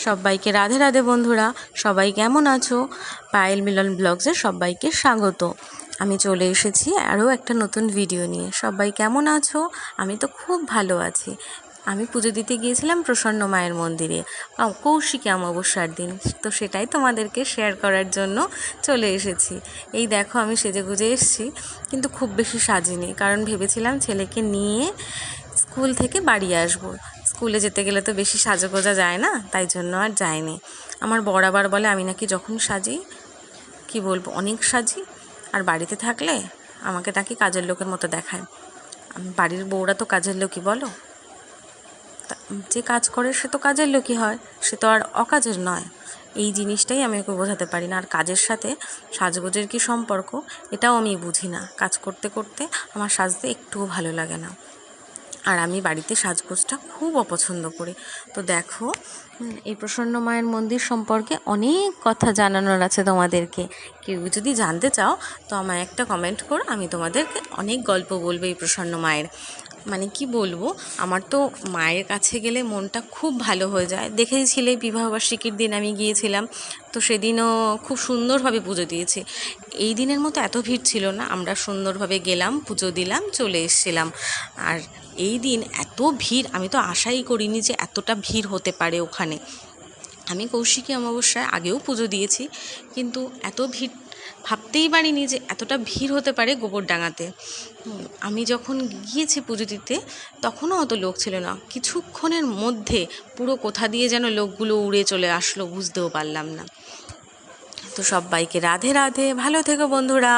সবাইকে রাধে রাধে বন্ধুরা, সবাই কেমন আছো? পায়েল মিলন ব্লগসে সবাইকে স্বাগত। আমি চলে এসেছি আরও একটা নতুন ভিডিও নিয়ে। সবাই কেমন আছো? আমি তো খুব ভালো আছি। আমি পুজো দিতে গিয়েছিলাম প্রসন্ন মায়ের মন্দিরে কৌশিকী অমাবস্যার দিন, তো সেটাই তোমাদেরকে শেয়ার করার জন্য চলে এসেছি। এই দেখো, আমি সেজে গুজে এসেছি, কিন্তু খুব বেশি সাজিনি, কারণ ভেবেছিলাম ছেলেকে নিয়ে স্কুল থেকে বাড়ি আসবো। স্কুলে যেতে গেলে তো বেশি সাজগোজা যায় না, তাই জন্য আর যায়নি। আমার বর আবার বলে আমি নাকি যখন সাজি, কি বলবো, অনেক সাজি, আর বাড়িতে থাকলে আমাকে নাকি কাজের লোকের মতো দেখায়। বাড়ির বউরা তো কাজের লোকই, বলো? যে কাজ করে সে তো কাজের লোকই হয়, সে তো আর অকাজের নয়। এই জিনিসটাই আমি ওকে বোঝাতে পারি না। আর কাজের সাথে সাজগোজের কী সম্পর্ক, এটাও আমি বুঝি না। কাজ করতে করতে আমার সাজতে একটুও ভালো লাগে না, আর আমি বাড়িতে সাজগোজটা খুব অপছন্দ করি। তো দেখো, এই প্রসন্ন মায়ের মন্দির সম্পর্কে অনেক কথা জানানোর আছে তোমাদেরকে। কেউ যদি জানতে চাও তো আমায় একটা কমেন্ট করো, আমি তোমাদেরকে অনেক গল্প বলবো এই প্রসন্ন মায়ের। মানে কি বলবো, আমার তো মায়ের কাছে গেলে মনটা খুব ভালো হয়ে যায়। দেখেছিলে বিবাহবার্ষিকীর দিন আমি গিয়েছিলাম, তো সেদিনও খুব সুন্দরভাবে পুজো দিয়েছি। এই দিনের মতো এত ভিড় ছিল না, আমরা সুন্দরভাবে গেলাম, পুজো দিলাম, চলে এসেছিলাম। আর এই দিন এত ভিড়, আমি তো আশাই করিনি যে এতটা ভিড় হতে পারে ওখানে। আমি কৌশিকী অমাবস্যায় আগেও পুজো দিয়েছি, কিন্তু এত ভিড় ভাবতেই পারিনি যে এতটা ভিড় হতে পারে গোবরডাঙ্গাতে। আমি যখন গিয়েছি পুজো দিতে তখনও অত লোক ছিল না, কিছুক্ষণের মধ্যে পুরো কোথা দিয়ে যেন লোকগুলো উড়ে চলে আসলো, বুঝতেও পারলাম না। তো সবাইকে রাধে রাধে, ভালো থেকো বন্ধুরা।